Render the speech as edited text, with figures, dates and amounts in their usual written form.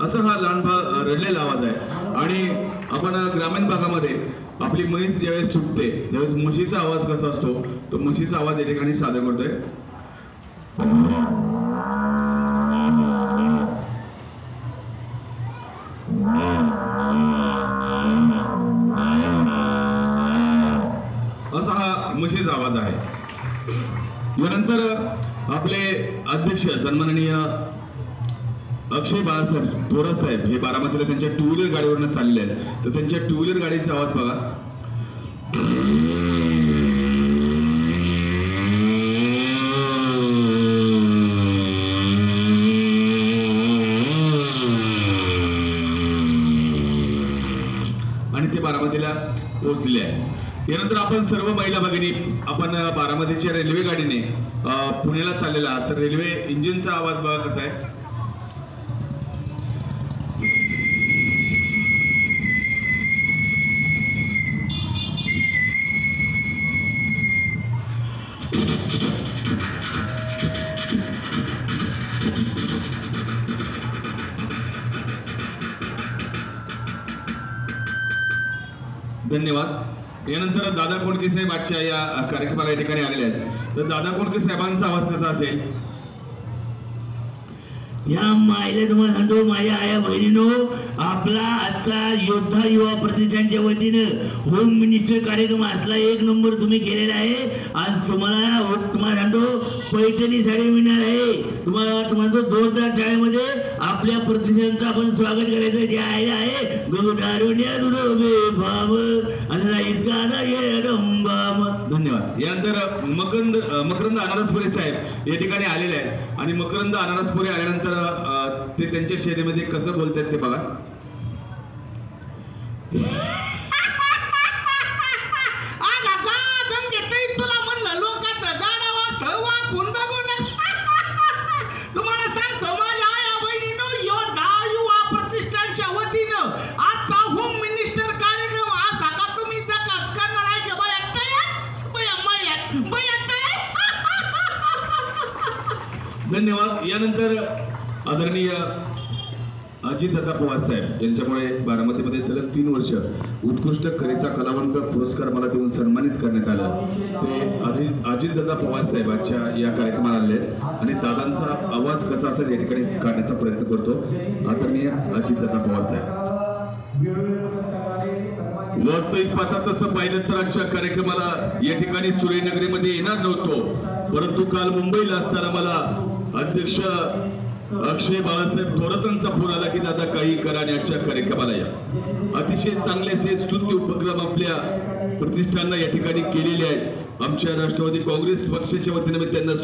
असा हा लहान रडलेला आवाज आहे। आणि आपण ग्रामीण भागामध्ये आपली म्हैस ज्यावेळेस सुटते त्यावेळेस म्हशीचा आवाज कसा असतो तो म्हशीचा आवाज या ठिकाणी सादर करतोय। असा हा म्हशीचा आवाज आहे। यानंतर आपले अध्यक्ष सन्माननीय अक्षय बाळासाहेब थोरात साहेब हे बारामतीला त्यांच्या टू व्हीलर गाडीवरनं चालले आहेत, तर त्यांच्या टू व्हीलर गाडीचा आवाज बघा। आणि ते बारामतीला पोहोचले आहे। यानंतर आपण सर्व महिला भगिनी आपण बारामतीच्या रेल्वे गाडीने पुण्याला चाललेला, तर रेल्वे इंजिनचा आवाज बघा कसा आहे। धन्यवाद। यानंतर दादा कोंडके साहेब आजच्या या कार्यक्रमाला या ठिकाणी आलेले आहेत, तर दादा कोंडके साहेबांचा आवाज कसा असेल। या मायले तुम्हाला सांगतो माझ्या आया बहिणीनो, आपला आजचा योद्धा युवा प्रतिष्ठानच्या वतीनं होम मिनिस्टर कार्यक्रम असला एक नंबर तुम्ही केलेला आहे। आज तुम्हाला सांगतो पैठणी साडी मिळणार आहे तुम्हाला जोरदार टाळ्यामध्ये आपल्या प्रतिष्ठानचं आपण स्वागत करायचं जे आहे धन्यवाद। यानंतर मकरंद अनारसपुरे साहेब या ठिकाणी आलेले आहेत आणि मकरंद अनारसपुरे आल्यानंतर ते त्यांच्या शैलीमध्ये कसं बोलतात ते बघा। तुम्हाला सांगतो माझ्या आया बहिणीनो, योद्धा युवा प्रतिष्ठानच्या वतीनं आजचा होम मिनिस्टर कार्यक्रम आज का तुम्ही जकाच करणार आहे का धन्यवाद। यानंतर आदरणीय अजितदादा पवार साहेब यांच्यामुळे बारामतीमध्ये सलग 3 वर्ष उत्कृष्ट कलेचा कलावंत पुरस्कार मला देऊन सन्मानित करण्यात आला, ते अजितदादा पवार साहेब आजच्या या कार्यक्रमाला आले आणि दादांचा आवाज कसा असेल या ठिकाणी काढण्याचा प्रयत्न करतो आदरणीय अजितदादा पवार साहेब। वास्तविक पाहता तसं पाहिलं तर आजच्या कार्यक्रमाला या ठिकाणी सुरेनगरीमध्ये येणार नव्हतो, परंतु काल मुंबईला असताना मला अध्यक्ष अक्षय बाळासाहेब थोरातांचा फोन आला की दादा काही करा आणि आजच्या कार्यक्रमाला या। अतिशय चांगले असे स्तुत्य उपक्रम आपल्या प्रतिष्ठानाला या ठिकाणी केलेले आहेत। आमच्या राष्ट्रवादी काँग्रेस पक्षाच्या वतीने मी त्यांना